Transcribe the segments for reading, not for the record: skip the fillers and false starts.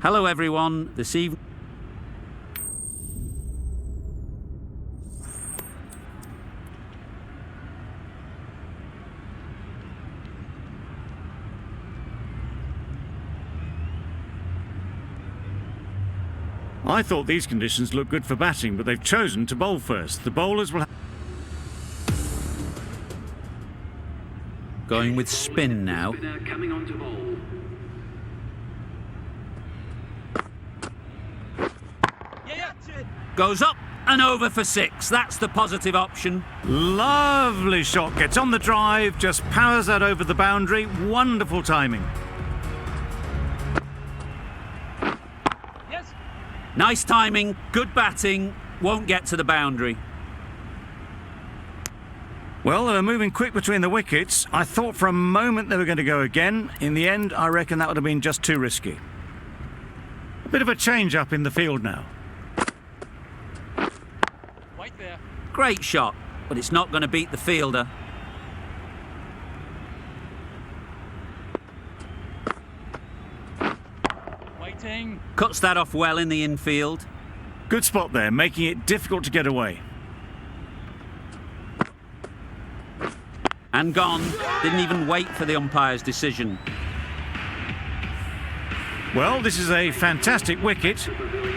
Hello everyone, this evening... I thought these conditions looked good for batting, but they've chosen to bowl first. The bowlers will... Going with spin now. Coming on to bowl. Goes up and over for 6. That's the positive option. Lovely shot. Gets on the drive, just powers that over the boundary. Wonderful timing. Nice timing, good batting, won't get to the boundary. Well, they were moving quick between the wickets. I thought for a moment they were going to go again. In the end, I reckon that would have been just too risky. A bit of a change-up in the field now. Wait there. Great shot, but it's not going to beat the fielder. Waiting. Cuts that off well in the infield. Good spot there, making it difficult to get away. And gone. Didn't even wait for the umpire's decision. Well, this is a fantastic wicket.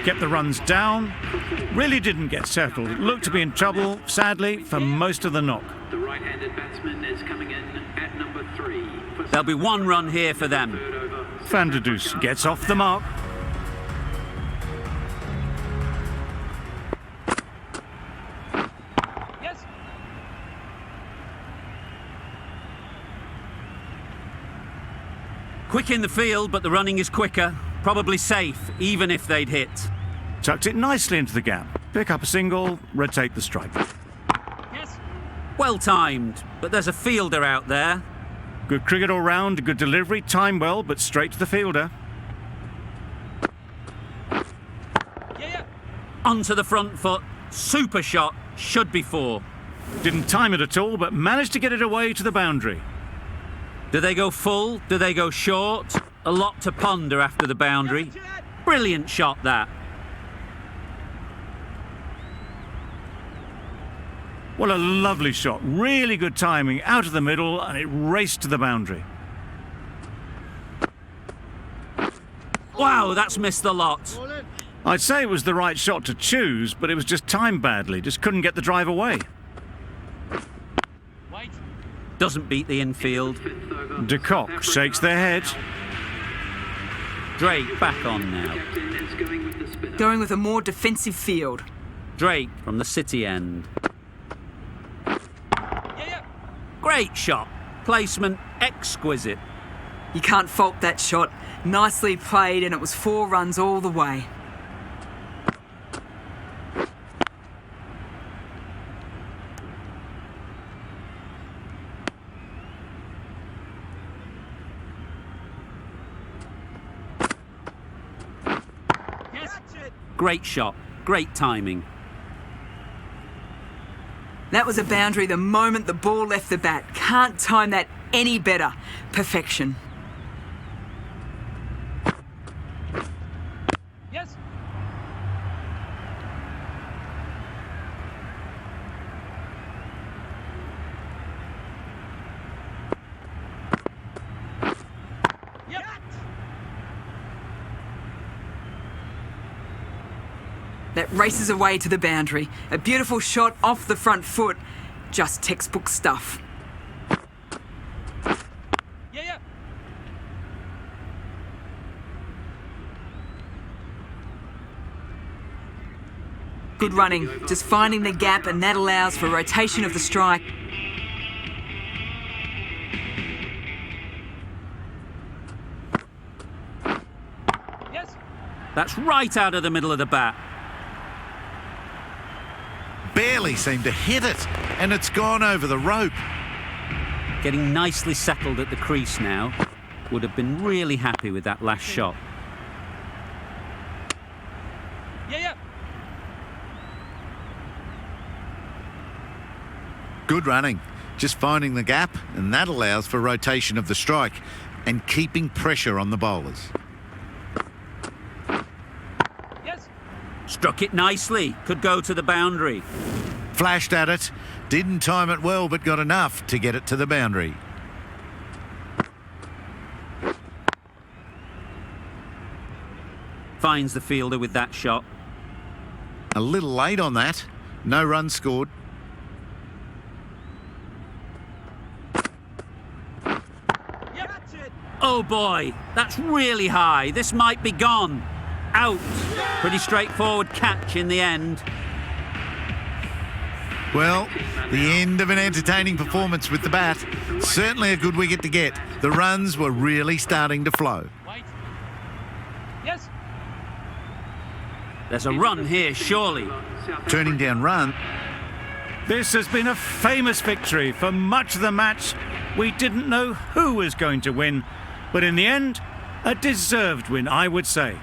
Kept the runs down. Really didn't get settled. It looked to be in trouble, sadly, for most of the knock. The right-handed batsman is coming in at number 3. There'll be 1 run here for them. Van der Does gets off the mark. Yes. Quick in the field, but the running is quicker. Probably safe, even if they'd hit. Tucked it nicely into the gap. Pick up a single, rotate the strike. Yes. Well timed, but there's a fielder out there. Good cricket all round, good delivery, timed well, but straight to the fielder. Yeah. Onto the front foot. Super shot. Should be 4. Didn't time it at all, but managed to get it away to the boundary. Do they go full? Do they go short? A lot to ponder after the boundary. Brilliant shot, that. What a lovely shot. Really good timing. Out of the middle, and it raced to the boundary. Wow, that's missed the lot. I'd say it was the right shot to choose, but it was just timed badly. Just couldn't get the drive away. Wait. Doesn't beat the infield. De Kock shakes their head. Drake back on now. Going with a more defensive field. Drake from the city end. Yeah. Great shot. Placement exquisite. You can't fault that shot. Nicely played, and it was 4 runs all the way. Great shot. Great timing. That was a boundary the moment the ball left the bat. Can't time that any better. Perfection. Yes. Yep. That races away to the boundary. A beautiful shot off the front foot. Just textbook stuff. Yeah. Good running. Just finding the gap, and that allows for rotation of the strike. Yes. That's right out of the middle of the bat. Barely seemed to hit it, and it's gone over the rope. Getting nicely settled at the crease now. Would have been really happy with that last shot. Yeah. Good running, just finding the gap, and that allows for rotation of the strike and keeping pressure on the bowlers. Struck it nicely. Could go to the boundary. Flashed at it, didn't time it well, but got enough to get it to the boundary. Finds the fielder with that shot. A little late on that. No runs scored. Oh boy, that's really high. This might be gone. Out. Pretty straightforward catch in the end. Well, the end of an entertaining performance with the bat. Certainly a good wicket to get. The runs were really starting to flow. There's a run here, surely. Turning down run. This has been a famous victory. For much of the match, we didn't know who was going to win. But in the end, a deserved win, I would say.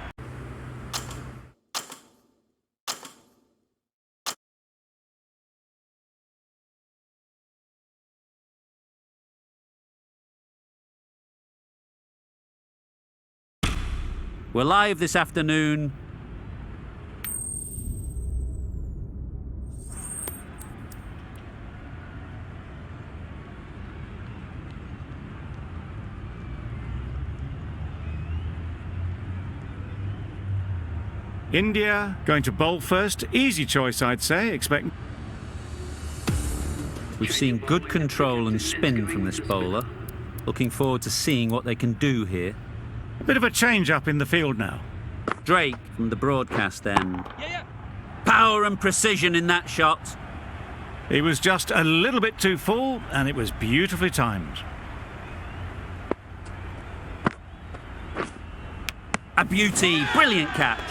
We're live this afternoon. India going to bowl first. Easy choice, I'd say. Expect. We've seen good control and spin from this bowler. Looking forward to seeing what they can do here. A bit of a change-up in the field now. Drake from the broadcast end. Power and precision in that shot. He was just a little bit too full, and it was beautifully timed. A beauty. Brilliant catch.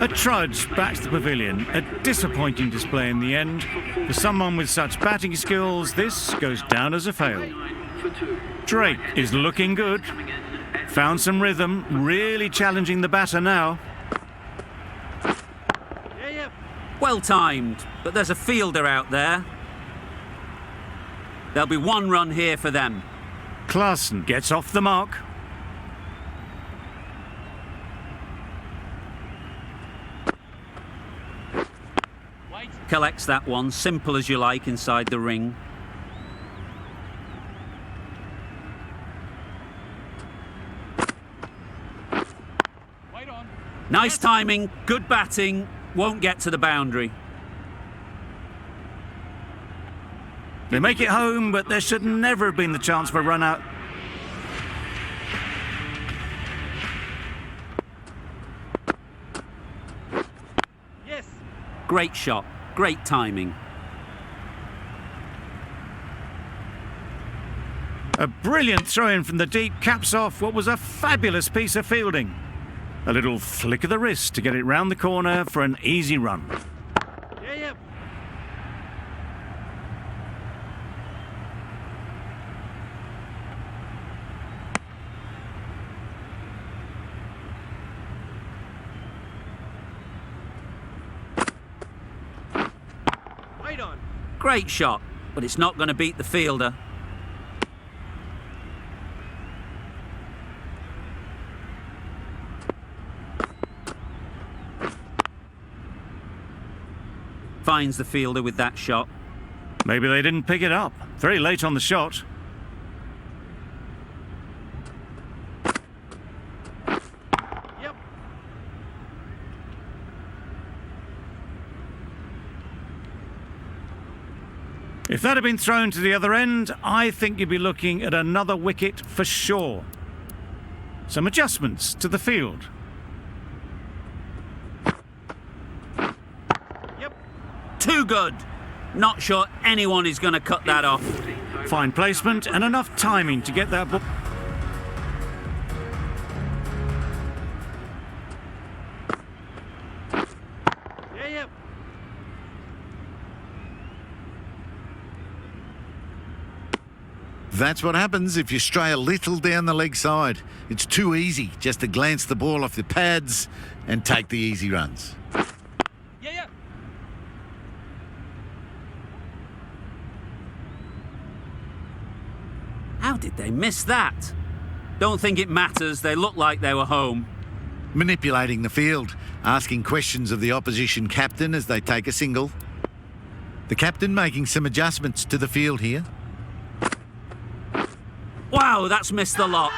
A trudge back to the pavilion. A disappointing display in the end. For someone with such batting skills, this goes down as a fail. Drake is looking good. Found some rhythm, really challenging the batter now. Well timed, but there's a fielder out there. There'll be one run here for them. Klaassen gets off the mark. Collects that one, simple as you like, inside the ring. Nice timing, good batting, won't get to the boundary. They make it home, but there should never have been the chance for a run out. Great shot, great timing. A brilliant throw-in from the deep caps off what was a fabulous piece of fielding. A little flick of the wrist to get it round the corner for an easy run. Great shot, but it's not going to beat the fielder. Finds the fielder with that shot. Maybe they didn't pick it up. Very late on the shot. If that had been thrown to the other end, I think you'd be looking at another wicket for sure. Some adjustments to the field. Too good. Not sure anyone is going to cut that off. Fine placement and enough timing to get that ball. That's what happens if you stray a little down the leg side. It's too easy just to glance the ball off the pads and take the easy runs. How did they miss that? Don't think it matters. They look like they were home. Manipulating the field, asking questions of the opposition captain as they take a single. The captain making some adjustments to the field here. Wow, that's missed the lot.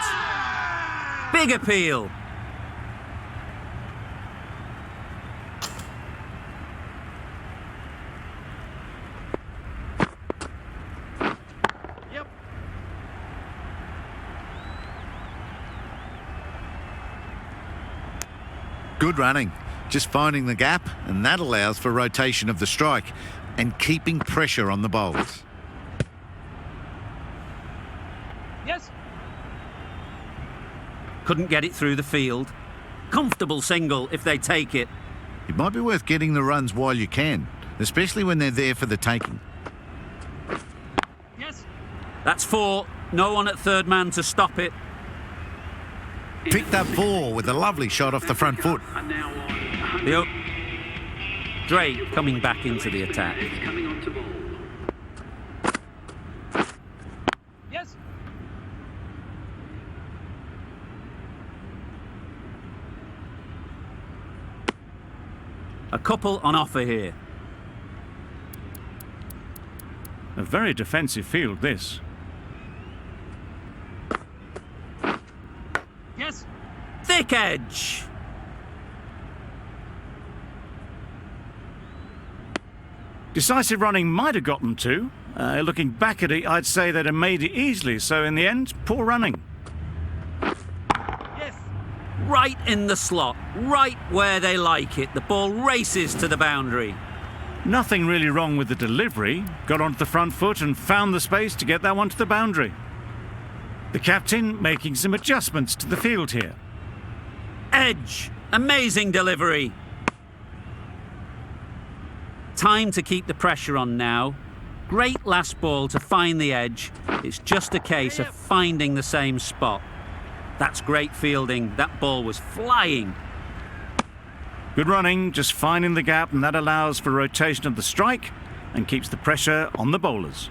Big appeal. Good running, just finding the gap, and that allows for rotation of the strike and keeping pressure on the bowlers. Yes. Couldn't get it through the field. Comfortable single if they take it. It might be worth getting the runs while you can, especially when they're there for the taking. Yes. That's 4. No one at third man to stop it. Picked up 4 with a lovely shot off the front foot. And now on Drake coming back into the attack. It's coming on to ball. Yes. A couple on offer here. A very defensive field, this. Yes. Thick edge. Decisive running might have got them to. Looking back at it, I'd say they'd have made it easily. So in the end, poor running. Yes. Right in the slot. Right where they like it. The ball races to the boundary. Nothing really wrong with the delivery. Got onto the front foot and found the space to get that one to the boundary. The captain making some adjustments to the field here. Edge. Amazing delivery. Time to keep the pressure on now. Great last ball to find the edge. It's just a case of finding the same spot. That's great fielding. That ball was flying. Good running, just finding the gap, and that allows for rotation of the strike and keeps the pressure on the bowlers.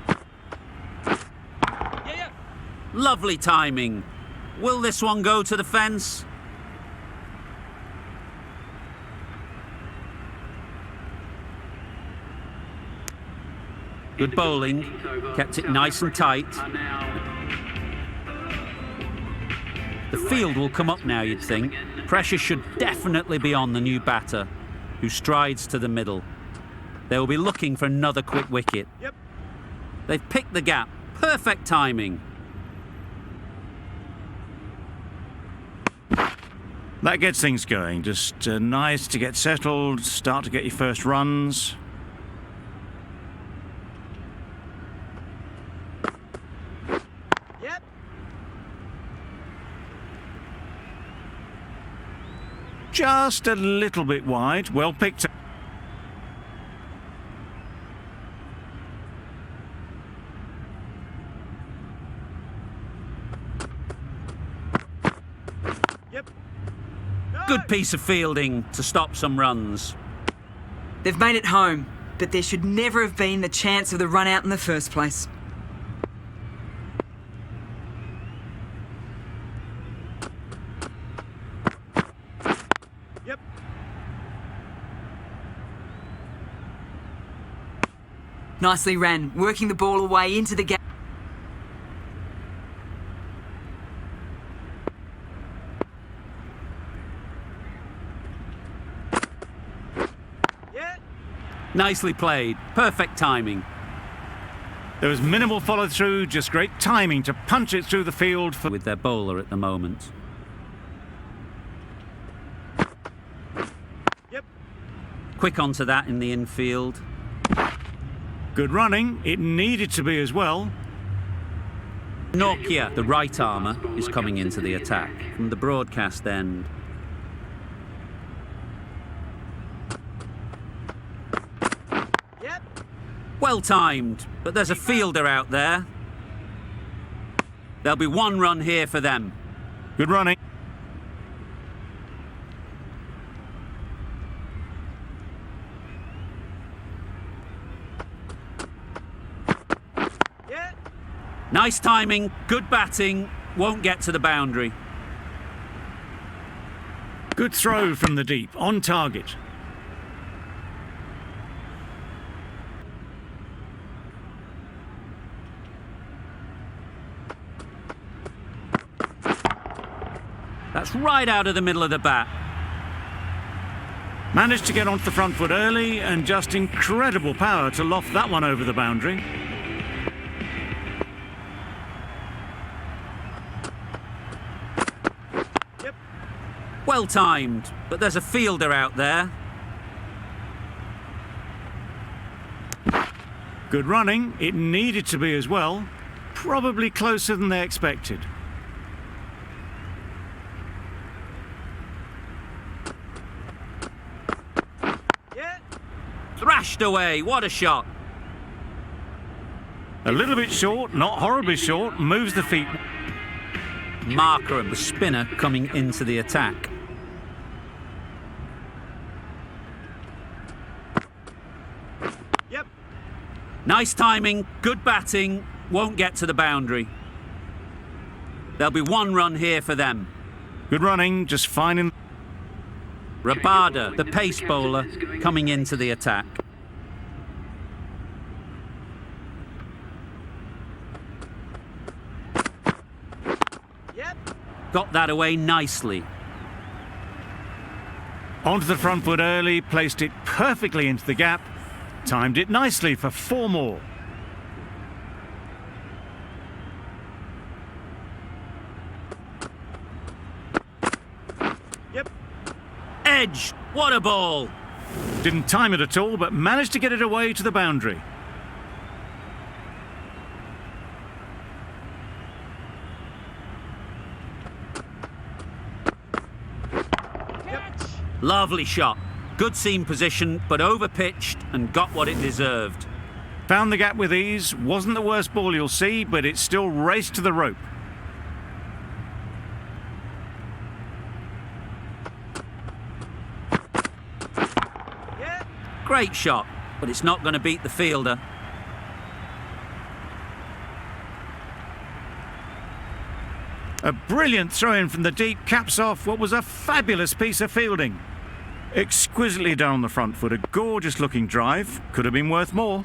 Lovely timing. Will this one go to the fence? Good bowling. Kept it nice and tight. The field will come up now, you'd think. Pressure should definitely be on the new batter, who strides to the middle. They will be looking for another quick wicket. They've picked the gap. Perfect timing. That gets things going. Just nice to get settled, start to get your first runs. Just a little bit wide. Well picked up. Good piece of fielding to stop some runs. They've made it home, but there should never have been the chance of the run out in the first place. Nicely ran, working the ball away into the gap. Nicely played. Perfect timing. There was minimal follow through, just great timing to punch it through the field for With their bowler at the moment. Quick onto that in the infield. good running. It needed to be as well. Nokia, the right armour, is coming into the attack from the broadcast end. Well timed, but there's a fielder out there. There'll be one run here for them. Good running. Nice timing, good batting. won't get to the boundary. Good throw from the deep, on target. That's right out of the middle of the bat. Managed to get onto the front foot early and just incredible power to loft that one over the boundary. Well timed, but there's a fielder out there. Good running, it needed to be as well. Probably closer than they expected. Thrashed away, what a shot. A little bit short, not horribly short, moves the feet. Marker and the spinner coming into the attack. Nice timing, good batting, won't get to the boundary. There'll be one run here for them. Good running, just fine in... Rabada, the pace bowler, coming into the attack. Got that away nicely. Onto the front foot early, placed it perfectly into the gap. Timed it nicely for 4 more. Edge, what a ball. Didn't time it at all, but managed to get it away to the boundary. Lovely shot. Good seam position, but over-pitched and got what it deserved. Found the gap with ease. Wasn't the worst ball you'll see, but it still raced to the rope. Great shot, but it's not going to beat the fielder. A brilliant throw-in from the deep caps off what was a fabulous piece of fielding. Exquisitely done on the front foot, a gorgeous looking drive. Could have been worth more.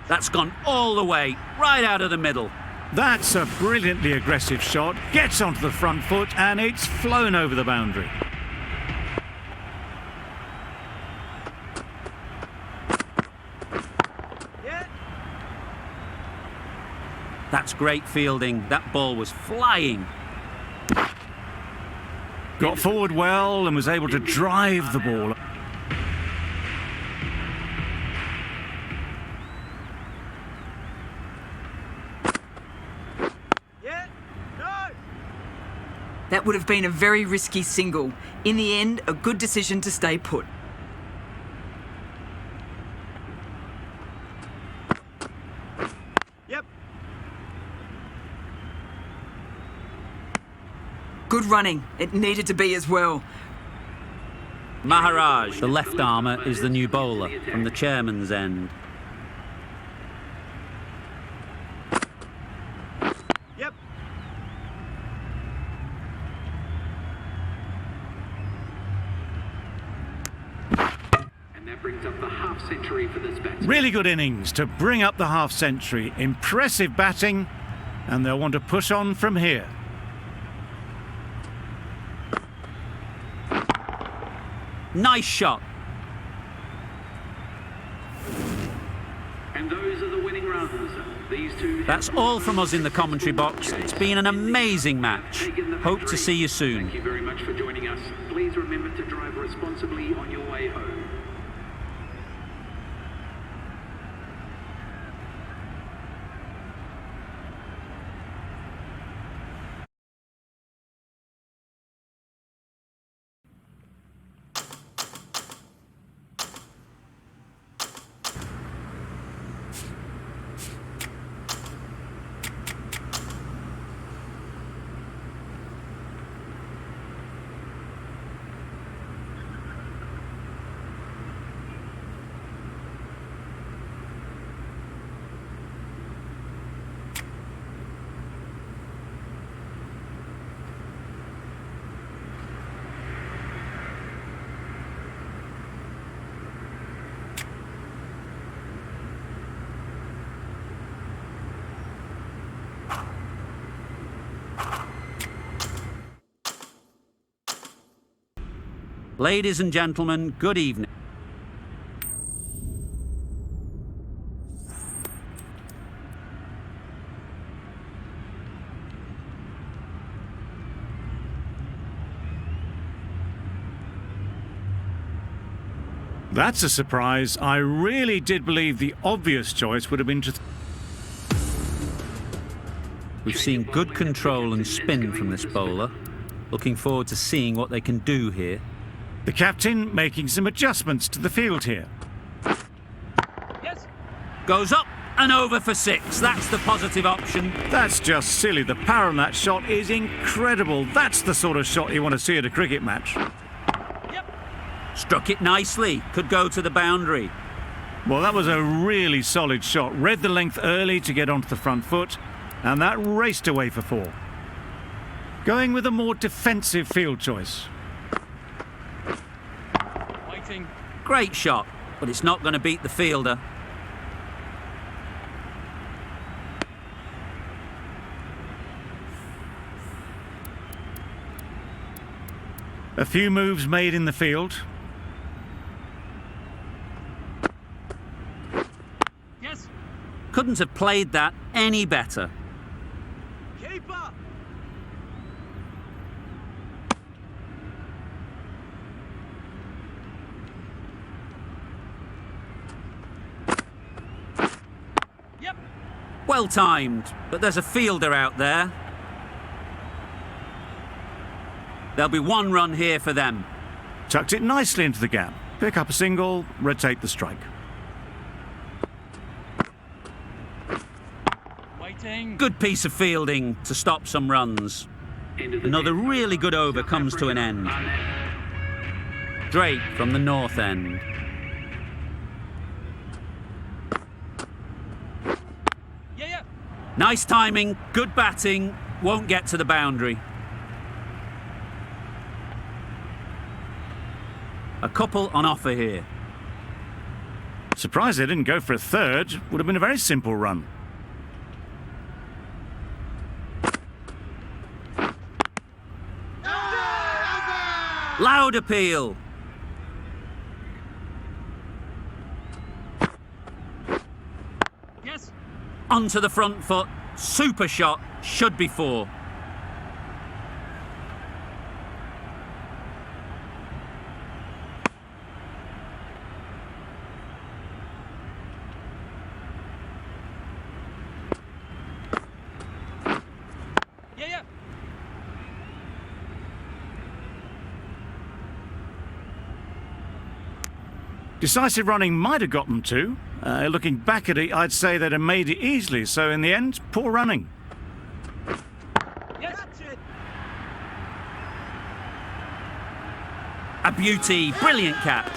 That's gone all the way, right out of the middle. That's a brilliantly aggressive shot. Gets onto the front foot and it's flown over the boundary. That's great fielding. That ball was flying. Got forward well and was able to drive the ball. That would have been a very risky single. In the end, a good decision to stay put. Good running. It needed to be as well. Maharaj, the left armour, is the new bowler from the chairman's end. And that brings up the half century for this batsman. Really good innings to bring up the half century. Impressive batting, and they'll want to push on from here. Nice shot. And those are the winning runs. These two. That's all from us in the commentary box. It's been an amazing match. Hope to see you soon. Thank you very much for joining us. Please remember to drive responsibly on your way home. Ladies and gentlemen, good evening. That's a surprise. I really did believe the obvious choice would have been to... We've seen good control and spin from this bowler. Looking forward to seeing what they can do here. The captain making some adjustments to the field here. Yes. Goes up and over for 6. That's the positive option. That's just silly. The power on that shot is incredible. That's the sort of shot you want to see at a cricket match. Struck it nicely. Could go to the boundary. Well, that was a really solid shot. Read the length early to get onto the front foot, and that raced away for 4. Going with a more defensive field choice. Waiting. Great shot, but it's not going to beat the fielder. A few moves made in the field. Yes. Couldn't have played that any better. Keeper. Yep. Well timed, but there's a fielder out there. There'll be 1 run here for them. Tucked it nicely into the gap. Pick up a single, rotate the strike. Waiting. Good piece of fielding to stop some runs. Another really good over comes to an end. Drake from the north end. Yeah. Nice timing, good batting, won't get to the boundary. A couple on offer here. Surprised they didn't go for a third. Would have been a very simple run. Loud appeal. Yes. Onto the front foot. Super shot. Should be 4. Decisive running might have got them 2. Looking back at it, I'd say they'd have made it easily. So in the end, poor running. Yes. A beauty, brilliant catch.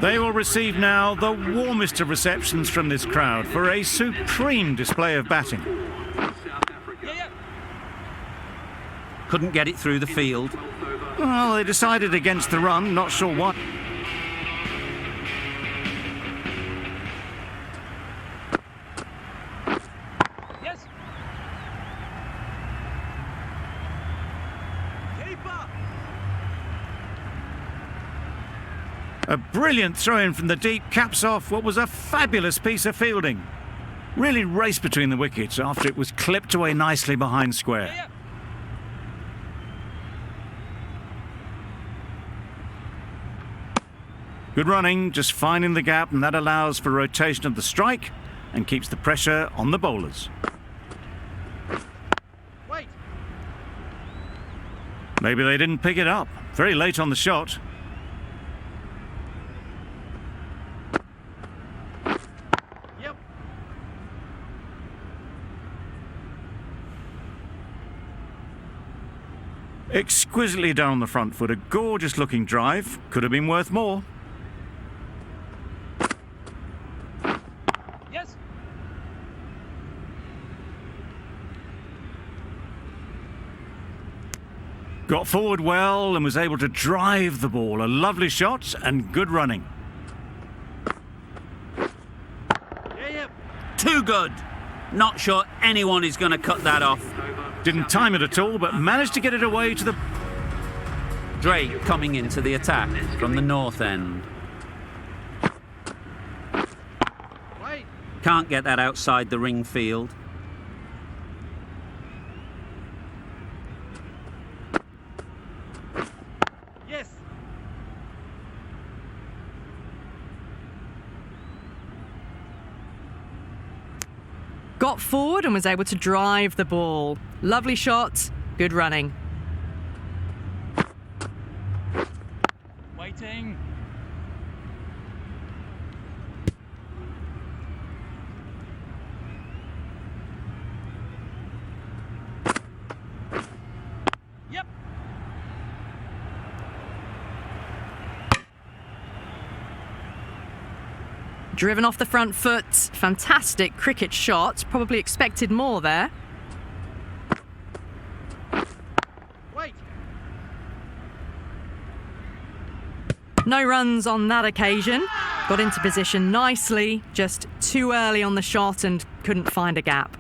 They will receive now the warmest of receptions from this crowd for a supreme display of batting. Couldn't get it through the field. Well, they decided against the run, not sure what. Yes. Keeper. A brilliant throw-in from the deep caps off what was a fabulous piece of fielding. Really raced between the wickets after it was clipped away nicely behind square. Good running, just finding the gap, and that allows for rotation of the strike and keeps the pressure on the bowlers. Wait. Maybe they didn't pick it up. Very late on the shot. Yep. Exquisitely down the front foot, a gorgeous looking drive. Could have been worth more. Yes. Got forward well and was able to drive the ball. A lovely shot and good running. Too good. Not sure anyone is going to cut that off. Didn't time it at all, but managed to get it away to the... Drake coming into the attack from the north end. Can't get that outside the ring field. Yes. Got forward and was able to drive the ball. Lovely shot, good running. Waiting. Yep. Driven off the front foot, fantastic cricket shot. Probably expected more there. Wait. No runs on that occasion. Got into position nicely, just too early on the shot and couldn't find a gap.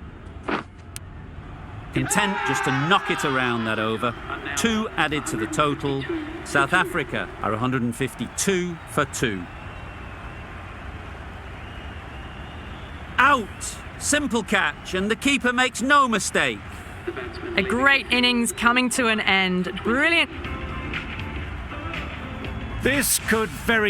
Content just to knock it around that over. 2 added to the total. South Africa are 152 for 2. Out! Simple catch, and the keeper makes no mistake. A great innings coming to an end. Brilliant. This could very